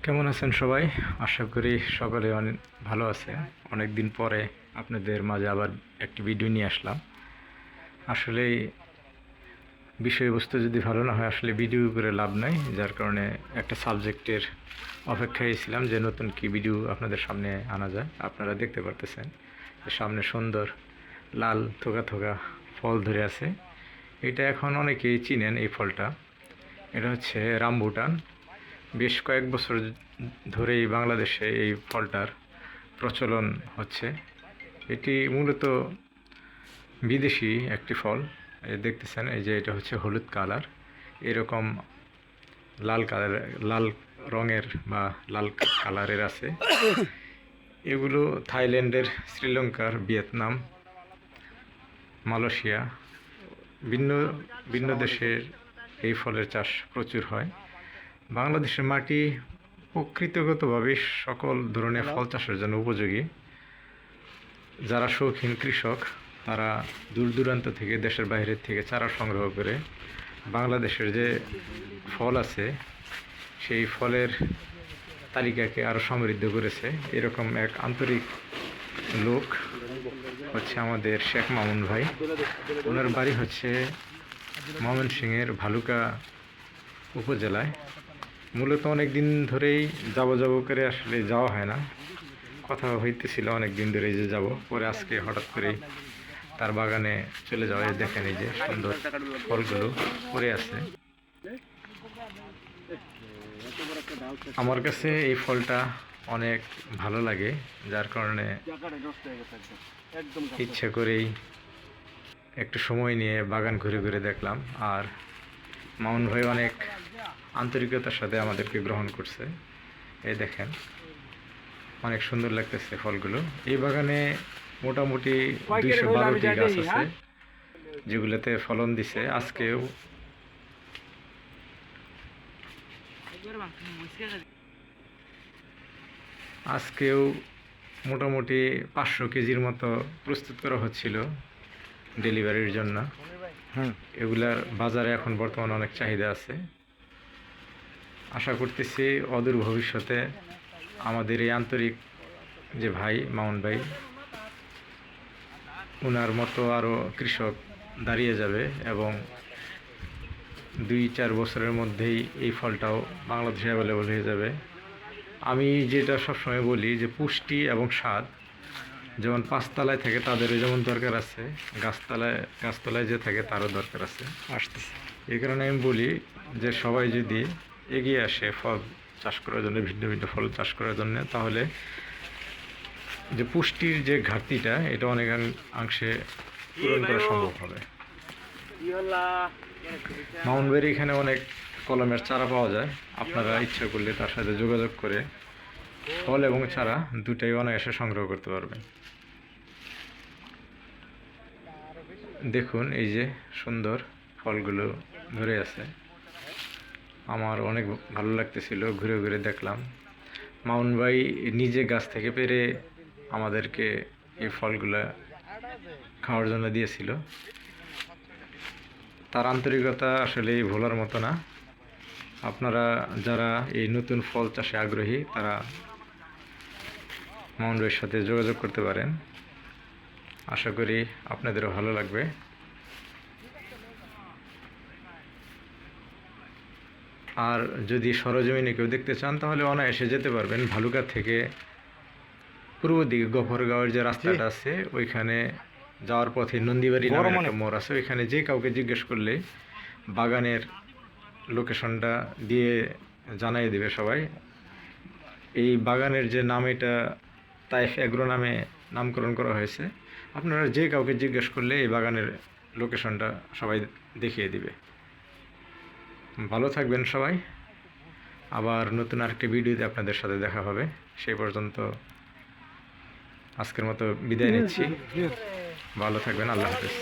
কেমন আছেন সবাই? আশা করি সকলে অনেক ভালো আছে। অনেক দিন পরে আপনাদের মাঝে আবার একটি ভিডিও নিয়ে আসলাম। আসলে বিষয়বস্তু যদি ভালো না হয় আসলে ভিডিও করে লাভ নাই, যার কারণে একটা সাবজেক্টের অপেক্ষায় ছিলাম যে নতুন কি ভিডিও আপনাদের সামনে আনা যায়। আপনারা দেখতে পারতেছেন সামনে সুন্দর লাল থোকা থোকা ফল ধরে আছে। এটা এখন অনেকেই চিনেন এই ফলটা। এটা হচ্ছে রামবুটান। বেশ কয়েক বছর ধরেই বাংলাদেশে এই ফলটার প্রচলন হচ্ছে। এটি মূলত বিদেশি একটি ফল। দেখতেছেন এই যে এটা হচ্ছে হলুদ কালার, এরকম লাল রঙের বা লাল কালারের আছে। এগুলো থাইল্যান্ডের, শ্রীলঙ্কার, ভিয়েতনাম, মালয়েশিয়া ভিন্ন ভিন্ন দেশের এই ফলের চাষ প্রচুর হয়। বাংলাদেশের মাটি প্রকৃতিগতভাবে সকল ধরনের ফল চাষের জন্য উপযোগী। যারা শৌখিন কৃষক তারা দূর দূরান্ত থেকে, দেশের বাইরে থেকে চারা সংগ্রহ করে বাংলাদেশের যে ফল আছে সেই ফলের তালিকাকে আরও সমৃদ্ধ করেছে। এরকম এক আন্তরিক লোক হচ্ছে আমাদের শেখ মামুন ভাই। ওনার বাড়ি হচ্ছে ময়মনসিংহের ভালুকা উপজেলায়। মূলত অনেক দিন ধরেই যাব করে আসলে যাওয়া হয় না, কথা হইতেছিল অনেক দিন ধরেই যে যাব, পরে আজকে হঠাৎ করেই তার বাগানে চলে যাওয়া। দেখেন এই যে সুন্দর ফলগুলো পড়ে আছে। আমার কাছে এই ফলটা অনেক ভালো লাগে, যার কারণে ইচ্ছে করেই একটু সময় নিয়ে বাগান ঘুরে ঘুরে দেখলাম। আর মামুন ভাই অনেক আন্তরিকতার সাথে আমাদেরকে গ্রহণ করছে। এই দেখেন অনেক সুন্দর লাগতেছে ফলগুলো। এই বাগানে মোটামুটি 212টি গাছ আছে যেগুলোতে ফলন দিছে। আজকেও মোটামুটি 500 কেজির মতো প্রস্তুত করা হচ্ছিল ডেলিভারির জন্য। এগুলার বাজারে এখন বর্তমানে অনেক চাহিদা আছে। আশা করতেছি অদূর ভবিষ্যতে আমাদের এই আন্তরিক যে ভাই মামুন ভাই, ওনার মতো আরও কৃষক দাঁড়িয়ে যাবে এবং 2-4 বছরের মধ্যেই এই ফলটাও বাংলাদেশে অ্যাভেলেবল হয়ে যাবে। আমি যেটা সবসময় বলি যে পুষ্টি এবং স্বাদ যেমন পাঁচতলায় থাকে তাদেরও যেমন দরকার আছে, গাছতলায় যে থাকে তারও দরকার আছে। এই কারণে আমি বলি যে সবাই যদি এগিয়ে আসে ফল চাষ করার জন্য, ভিন্ন ভিন্ন ফল চাষ করার জন্য, তাহলে যে পুষ্টির যে ঘাটতিটা এটা অনেকাংশে পূরণ করা সম্ভব হবে। মামুন ভাইয়ের এখানে অনেক কলমের চারা পাওয়া যায়। আপনারা ইচ্ছা করলে তার সাথে যোগাযোগ করে ফল এবং চারা দুটাই অনায়াসে সংগ্রহ করতে পারবেন। দেখুন এই যে সুন্দর ফলগুলো ধরে আছে। আমার অনেক ভালো লাগতেছিল, ঘুরে ঘুরে দেখলাম। মামুন ভাই নিজে গাছ থেকে পেড়ে আমাদেরকে এই ফলগুলা খাওয়ার জন্য দিয়েছিল। তার আন্তরিকতা আসলেই ভোলার মতো না। আপনারা যারা এই নতুন ফল চাষে আগ্রহী তারা মামুন ভাইয়ের সাথে যোগাযোগ করতে পারেন। আশা করি আপনাদেরও ভালো লাগবে। আর যদি সরজমিনে কেউ দেখতে চান তাহলে অনায়াসে যেতে পারবেন। ভালুকা থেকে পূর্ব দিকে গফরগাঁওয়ের যে রাস্তাটা আছে ওইখানে যাওয়ার পথে নন্দীবাড়ি নামের একটা মোড় আছে, ওইখানে যে কাউকে জিজ্ঞেস করলে বাগানের লোকেশনটা দিয়ে জানাই দেবে সবাই। এই বাগানের যে নাম, এটা তাইফ এগ্রো নামে নামকরণ করা হয়েছে। আপনারা যে কাউকে জিজ্ঞেস করলে এই বাগানের লোকেশনটা সবাই দেখিয়ে দিবে। ভালো থাকবেন সবাই। আবার নতুন আরেকটি ভিডিওতে আপনাদের সাথে দেখা হবে। সেই পর্যন্ত আজকের মতো বিদায় নিচ্ছি। ভালো থাকবেন, আল্লাহ হাফেজ।